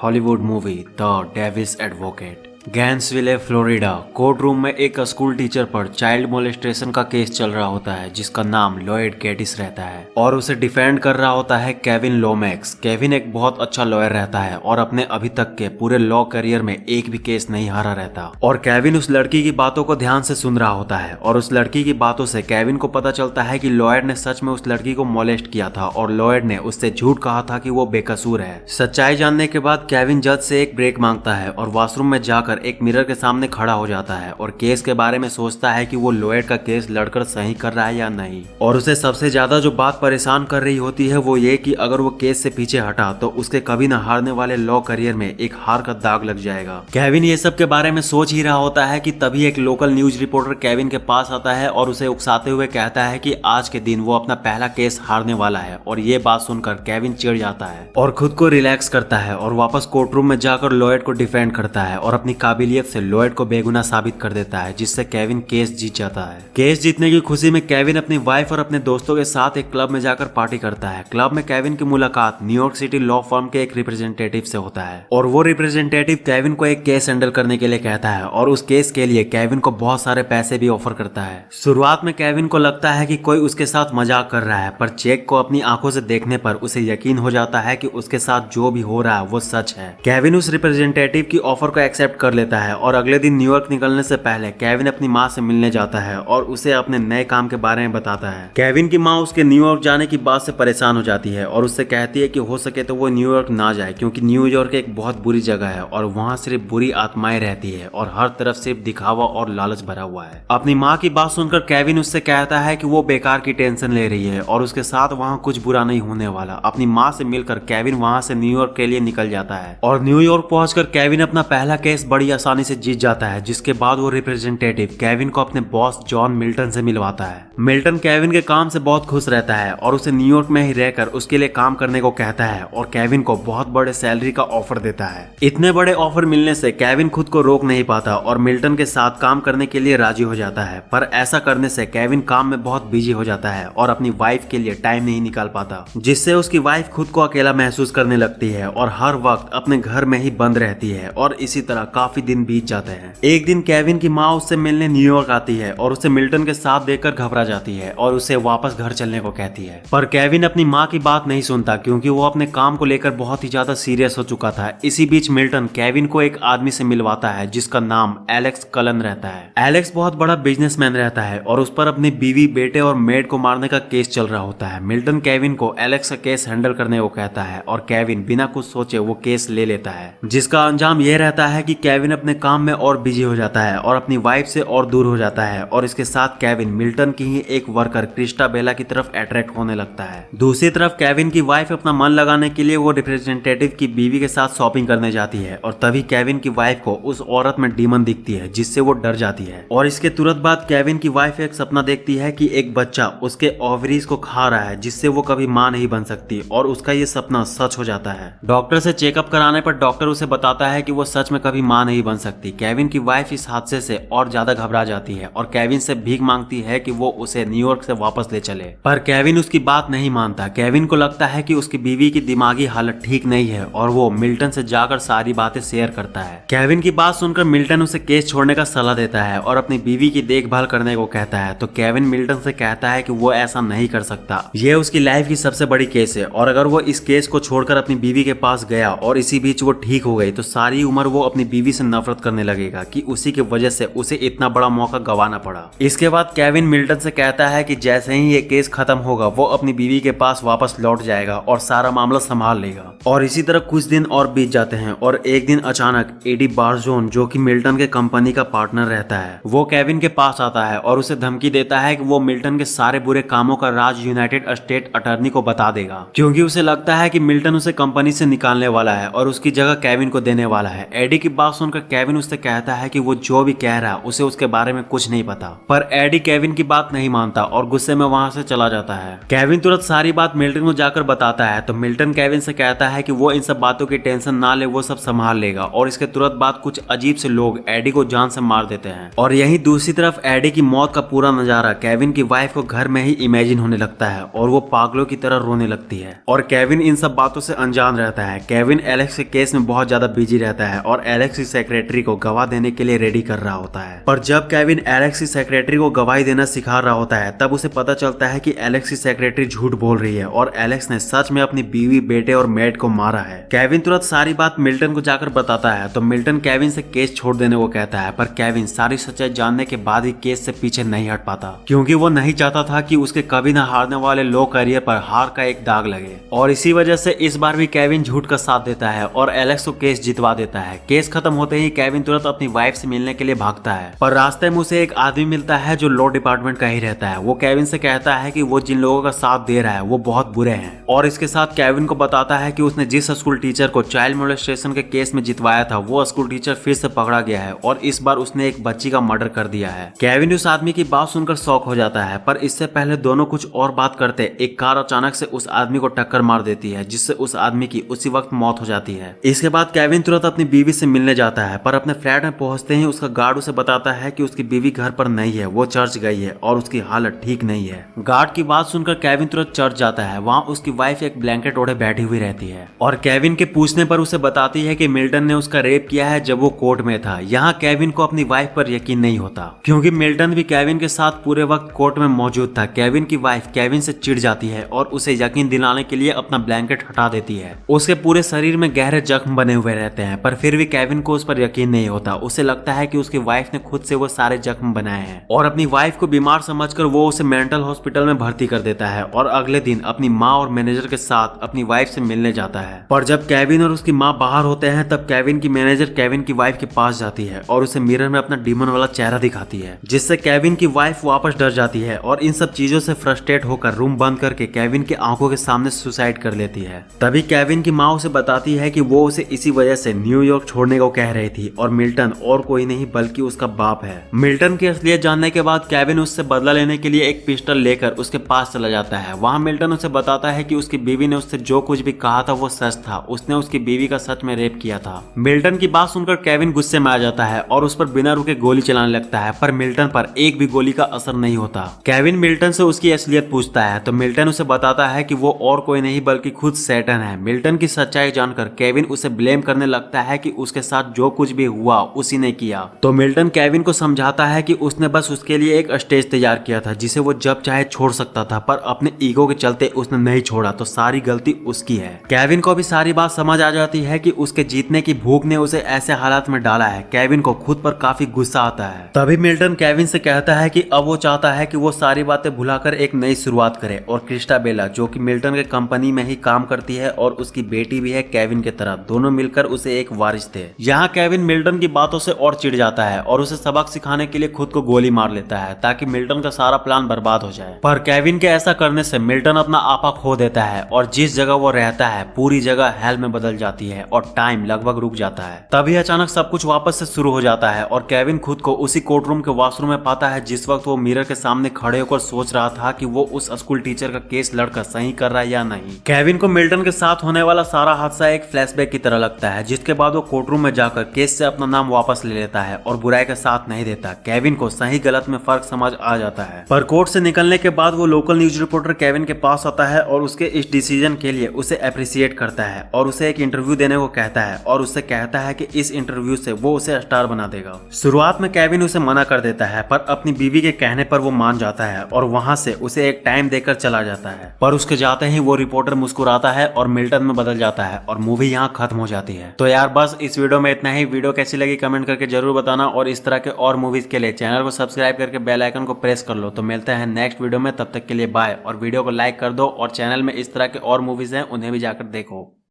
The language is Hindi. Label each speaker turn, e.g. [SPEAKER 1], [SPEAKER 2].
[SPEAKER 1] Hollywood movie the devil's advocate. Gainesville, Florida court room में एक स्कूल टीचर पर चाइल्ड मोलेस्टेशन का केस चल रहा होता है जिसका नाम लॉयड गेटिस रहता है और उसे डिफेंड कर रहा होता है केविन लोमैक्स। केविन एक बहुत अच्छा लॉयर रहता है और अपने अभी तक के पूरे लॉ करियर में एक भी केस नहीं हारा रहता। और केविन उस लड़की की बातों को ध्यान से सुन रहा होता है और उस लड़की की बातों से केविन को पता चलता है कि लॉयड ने सच में उस लड़की को मोलेस्ट किया था और लॉयड ने उससे झूठ कहा था कि वो बेकसूर है। सच्चाई जानने के बाद केविन जज से एक ब्रेक मांगता है और वॉशरूम में जाकर एक मिरर के सामने खड़ा हो जाता है और केस के बारे में सोचता है कि वो लॉयड का केस लड़कर सही कर रहा है या नहीं। और उसे सबसे ज्यादा जो बात परेशान कर रही होती है वो ये कि अगर वो केस से पीछे हटा तो उसके कभी न हारने वाले लॉ करियर में एक हार का दाग लग जाएगा। केविन ये सब के बारे में सोच ही रहा होता है कि तभी एक लोकल न्यूज रिपोर्टर केविन के पास आता है और उसे उकसाते हुए कहता है कि आज के दिन वो अपना पहला केस हारने वाला है। और ये बात सुनकर केविन चिढ़ जाता है और खुद को रिलैक्स करता है और वापस कोर्ट रूम में जाकर लॉयड को डिफेंड करता है और अपनी काबिलियत से लॉयड को बेगुनाह साबित कर देता है, जिससे केविन केस जीत जाता है। केस जीतने की खुशी में केविन अपनी वाइफ और अपने दोस्तों के साथ एक क्लब में जाकर पार्टी करता है। क्लब में केविन की मुलाकात न्यूयॉर्क सिटी लॉ फर्म के एक रिप्रेजेंटेटिव से होता है और वो रिप्रेजेंटेटिव केविन को एक केस हैंडल करने के लिए कहता है और उस केस के लिए केविन को बहुत सारे पैसे भी ऑफर करता है। शुरुआत में केविन को लगता है कि कोई उसके साथ मजाक कर रहा है, पर चेक को अपनी आंखों से देखने पर उसे यकीन हो जाता है कि उसके साथ जो भी हो रहा है वो सच है। केविन उस रिप्रेजेंटेटिव की ऑफर को एक्सेप्ट कर लेता है और अगले दिन न्यूयॉर्क निकलने से पहले केविन अपनी माँ से मिलने जाता है और उसे अपने नए काम के बारे में बताता है। केविन की माँ उसके न्यूयॉर्क जाने की बात से परेशान हो जाती है और उससे कहती है कि हो सके तो वो न्यूयॉर्क ना जाए क्योंकि न्यूयॉर्क एक बहुत बुरी जगह है और वहाँ सिर्फ बुरी आत्माएं रहती है और हर तरफ सिर्फ दिखावा और लालच भरा हुआ है। अपनी माँ की बात सुनकर केविन उससे कहता है कि वो बेकार की टेंशन ले रही है और उसके साथ वहाँ कुछ बुरा नहीं होने वाला। अपनी माँ से मिलकर केविन वहाँ से न्यूयॉर्क के लिए निकल जाता है और न्यूयॉर्क पहुंचकर केविन अपना पहला केस बड़ी आसानी से जीत जाता है, जिसके बाद वो रिप्रेजेंटेटिव केविन को अपने बॉस जॉन मिल्टन से मिलवाता है। मिल्टन केविन के काम से बहुत खुश रहता है और उसे न्यूयॉर्क में ही रहकर उसके लिए काम करने को कहता है और केविन को बहुत बड़े सैलरी का ऑफर देता है। इतने बड़े ऑफर मिलने से केविन खुद को रोक नहीं पाता और मिल्टन के साथ काम करने के लिए राजी हो जाता है, पर ऐसा करने से केविन काम में बहुत बिजी हो जाता है और अपनी वाइफ के लिए टाइम नहीं निकाल पाता, जिससे उसकी वाइफ खुद को अकेला महसूस करने लगती है और हर वक्त अपने घर में ही बंद रहती है और इसी तरह काफी दिन बीत जाते हैं। एक दिन केविन की माँ उससे मिलने न्यूयॉर्क आती है और उसे मिल्टन के साथ देखकर घबरा जाती है और उसे वापस घर चलने को कहती है, पर केविन अपनी माँ की बात नहीं सुनता क्योंकि वो अपने काम को लेकर बहुत ही ज्यादा सीरियस हो चुका था। इसी बीच मिल्टन केविन को एक आदमी से मिलवाता है जिसका नाम एलेक्स कलन रहता है। एलेक्स बहुत बड़ा बिजनेसमैन रहता है और उस पर अपनी बीवी, बेटे और मेड को मारने का केस चल रहा होता है। मिल्टन केविन को एलेक्स का केस हैंडल करने को कहता है और केविन बिना कुछ सोचे वो केस ले लेता है, जिसका अंजाम यह रहता है कि केविन अपने काम में और बिजी हो जाता है और अपनी वाइफ से और दूर हो जाता है और इसके साथ केविन मिल्टन की ही एक वर्कर क्रिस्टा बेला की तरफ अट्रैक्ट होने लगता है। दूसरी तरफ केविन की वाइफ अपना मन लगाने के लिए वो रिप्रेजेंटेटिव की बीवी के साथ शॉपिंग करने जाती है और तभी केविन की वाइफ को उस औरत में डीमन दिखती है जिससे वो डर जाती है। और इसके तुरंत बाद केविन की वाइफ एक सपना देखती है कि एक बच्चा उसके ओवरीज को खा रहा है जिससे वो कभी मां नहीं बन सकती और उसका ये सपना सच हो जाता है। डॉक्टर से चेकअप कराने पर डॉक्टर उसे बताता है कि वो सच में कभी मां नहीं बन सकती। केविन की वाइफ इस हादसे से और ज्यादा घबरा जाती है और केविन से भीख मांगती है कि वो उसे न्यूयॉर्क से वापस ले चले, पर केविन उसकी बात नहीं मानता। केविन को लगता है कि उसकी बीवी की दिमागी हालत ठीक नहीं है और वो मिल्टन से जाकर सारी बातें शेयर करता है। केविन की बात सुनकर मिल्टन उसे केस छोड़ने का सलाह देता है और अपनी बीवी की देखभाल करने को कहता है, तो केविन मिल्टन से कहता है कि वो ऐसा नहीं कर सकता, ये उसकी लाइफ की सबसे बड़ी केस है और अगर वो इस केस को छोड़कर अपनी बीवी के पास गया और इसी बीच वो ठीक हो गई तो सारी उम्र वो अपनी बीवी से नफरत करने लगेगा कि उसी की वजह से उसे इतना बड़ा मौका गंवाना पड़ा। इसके बाद केविन मिल्टन से कहता है कि जैसे ही ये केस खत्म होगा वो अपनी बीवी के पास वापस लौट जाएगा और सारा मामला संभाल लेगा। और इसी तरह कुछ दिन और बीत जाते हैं और एक दिन अचानक एडी बारजोन, जो कि मिल्टन के कंपनी का पार्टनर रहता है, वो केविन के पास आता है और उसे धमकी देता है कि वो मिल्टन के सारे बुरे कामों का राज यूनाइटेड स्टेट अटॉर्नी को बता देगा क्योंकि उसे लगता है कि मिल्टन उसे कंपनी से निकालने वाला है और उसकी जगह केविन को देने वाला है। एडी की बात सुनकर केविन उससे कहता है कि वो जो भी कह रहा है उसे उसके बारे में कुछ नहीं पता, पर एडी केविन की बात नहीं मानता और गुस्से में वहां से चला जाता है। केविन तुरंत सारी बात मिल्टन को जाकर बताता है तो मिल्टन केविन से कहता है कि वो इन सब बातों की टेंशन ना ले, वो सब संभाल लेगा। और इसके तुरंत बाद कुछ अजीब से लोग एडी को जान से मार देते हैं। और यही दूसरी तरफ एडी की मौत का पूरा नजारा केविन की वाइफ को घर में ही इमेजिन होने लगता है और वो पागलों की तरह रोने लगती है। और केविन इन सब बातों से अनजान रहता है। केविन एलेक्स के केस में बहुत ज्यादा बिजी रहता है और एलेक्स की सेक्रेटरी को गवाह देने के लिए रेडी कर रहा होता है। पर जब केविन एलेक्स की सेक्रेटरी को गवाही देना सिखा रहा होता है तब उसे पता चलता है कि एलेक्स की सेक्रेटरी झूठ बोल रही है और एलेक्स ने सच में अपनी बीवी, बेटे और मेड को मारा है। केविन तुरंत सारी बात मिल्टन को जाकर बताता है तो मिल्टन केविन से केस छोड़ देने को कहता है, पर केविन सारी सच्चाई जानने के बाद भी केस से पीछे नहीं हट पाता, क्योंकि वो नहीं चाहता था कि उसके कभी न हारने वाले लो करियर पर हार का एक दाग लगे। और इसी वजह से इस बार भी केविन झूठ का साथ देता है और एलेक्स को केस जितवा देता है। केस खत्म होते ही केविन तुरंत अपनी वाइफ से मिलने के लिए भागता है, पर रास्ते में उसे एक आदमी मिलता है जो लॉ डिपार्टमेंट का ही रहता है। वो केविन से कहता है कि वो जिन लोगों का साथ दे रहा है वो बहुत बुरे हैं, और इसके साथ केविन को बताता है कि उसने जिस स्कूल टीचर को चाइल्ड मोलेस्टेशन के केस में जितवाया था वो स्कूल टीचर फिर से पकड़ा गया है और इस बार उसने एक बच्ची का मर्डर कर दिया है। केविन उस आदमी की बात सुनकर शॉक हो जाता है, पर इससे पहले दोनों कुछ और बात करते एक कार अचानक से उस आदमी को टक्कर मार देती है, जिससे उस आदमी की उसी वक्त मौत हो जाती है। इसके बाद केविन तुरंत अपनी बीवी से मिलने जाता है, पर अपने फ्लैट में पहुंचते ही उसका गार्ड उसे बताता है कि उसकी बीवी घर पर नहीं है, वो चर्च गई है और उसकी हालत ठीक नहीं है। गार्ड की बात सुनकर केविन तुरंत चर्च जाता है। वहाँ उसकी वाइफ एक ब्लैंकेट ओढ़े बैठी हुई रहती है और केविन के पूछने पर उसे बताती है कि मिल्टन ने उसका रेप किया है जब वो कोर्ट में था। यहाँ केविन को अपनी वाइफ पर यकीन नहीं होता, क्योंकि मिल्टन भी केविन के साथ पूरे वक्त कोर्ट में मौजूद था। केविन की वाइफ केविन से चिढ़ जाती है और उसे यकीन दिलाने के लिए अपना ब्लैंकेट हटा देती है। उसके पूरे शरीर में गहरे जख्म बने हुए रहते हैं, पर फिर भी केविन को उस पर यकीन नहीं होता। उसे लगता है कि उसकी वाइफ ने खुद से वो सारे जख्म बनाए हैं और अपनी वाइफ को बीमार समझकर वो उसे मेंटल हॉस्पिटल में भर्ती कर देता है और अगले दिन अपनी माँ और मैनेजर के साथ अपनी वाइफ से मिलने जाता है। पर जब केविन और उसकी माँ बाहर होते हैं तब केविन की मैनेजर केविन की वाइफ के पास जाती है और उसे मिरर में अपना डीमन वाला चेहरा दिखाती है, जिससे केविन की वाइफ वापस डर जाती है और इन सब चीजों से फ्रस्ट्रेट होकर रूम बंद करके केविन के आंखों के सामने सुसाइड कर लेती है। तभी केविन की माँ उसे बताती है कि वो उसे इसी वजह से न्यूयॉर्क छोड़ने को कह रही थी और मिल्टन और कोई नहीं बल्कि उसका बाप है। मिल्टन की असलियत जानने के बाद केविन उससे बदला लेने के लिए एक पिस्टल लेकर उसके पास चला जाता है। वहाँ मिल्टन उसे बताता है कि उसकी बीवी ने उससे जो कुछ भी कहा था वो सच था, उसने उसकी बीवी का सच में रेप किया था। मिल्टन की बात सुनकर केविन गुस्से में आ जाता है और उस पर बिना रुके गोली चलाने लगता है, पर मिल्टन पर एक भी गोली का असर नहीं होता। केविन मिल्टन से उसकी असलियत पूछता है तो मिल्टन उसे बताता है कि वो और कोई नहीं बल्कि खुद सैटन है। मिल्टन की सच्चाई जानकर केविन उसे ब्लेम करने लगता है कि उसके साथ जो कुछ भी हुआ उसी ने किया। तो मिल्टन केविन को समझाता है कि उसने बस उसके लिए एक स्टेज तैयार किया था जिसे वो जब चाहे छोड़ सकता था, पर अपने ईगो के चलते उसने नहीं छोड़ा, तो सारी गलती उसकी है। केविन को भी सारी बात समझ आ जाती है कि उसके जीतने की भूख ने उसे ऐसे हालात में डाला है। केविन को खुद पर काफी गुस्सा आता है। तभी मिल्टन केविन से कहता है कि अब वो चाहता है कि वो सारी बातें भुलाकर एक नई शुरुआत करे और क्रिस्टाबेला, जो कि मिल्टन के कंपनी में ही काम करती है और उसकी बेटी भी है केविन के तरह, दोनों मिलकर उसे एक वारिस थे। यहाँ केविन मिल्टन की बातों से और चिढ़ जाता है और उसे सबक सिखाने के लिए खुद को गोली मार लेता है ताकि मिल्टन का सारा प्लान बर्बाद हो जाए। पर केविन के ऐसा करने से मिल्टन अपना आपा खो देता है और जिस जगह वो रहता है पूरी जगह हेल में बदल जाती है और टाइम लगभग रुक जाता है। तभी अचानक सब कुछ वापस से शुरू हो जाता है और केविन खुद को उसी कोर्ट रूम के वॉशरूम में पाता है जिस वक्त वो मिरर के सामने खड़े होकर सोच रहा था कि वो उस स्कूल टीचर का केस लड़कर सही कर रहा है या नहीं। केविन को मिल्टन के साथ होने वाला सारा हादसा एक फ्लैशबैक की तरह लगता है, जिसके बाद वो कोर्ट रूम में जाकर केस से अपना नाम वापस ले लेता है और बुराई का साथ नहीं देता। केविन को सही गलत में फर्क समझ आ जाता है। पर कोर्ट से निकलने के बाद वो लोकल न्यूज रिपोर्टर केविन के पास आता है और उसके इस डिसीजन के लिए उसे अप्रिशिएट करता है और उसे एक इंटरव्यू देने को कहता है और उससे कहता है कि इस इंटरव्यू से वो उसे स्टार बना देगा। शुरुआत में केविन उसे मना कर देता है, पर अपनी बीवी के कहने पर वो मान जाता है और वहां से उसे एक टाइम देकर चला जाता है। पर उसके जाते ही वो रिपोर्टर मुस्कुराता है और मिल्टन में बदल जाता है और मूवी यहाँ खत्म हो जाती है। तो यार बस इस वीडियो में इतना ही। वीडियो कैसी लगी कमेंट करके जरूर बताना और इस तरह के और मूवीज के लिए चैनल को सब्सक्राइब करके बेल आइकन को प्रेस कर लो। तो मिलते हैं नेक्स्ट वीडियो में, तब तक के लिए बाय। और वीडियो को लाइक कर दो और चैनल में इस तरह के और मूवीज हैं उन्हें भी जाकर देखो।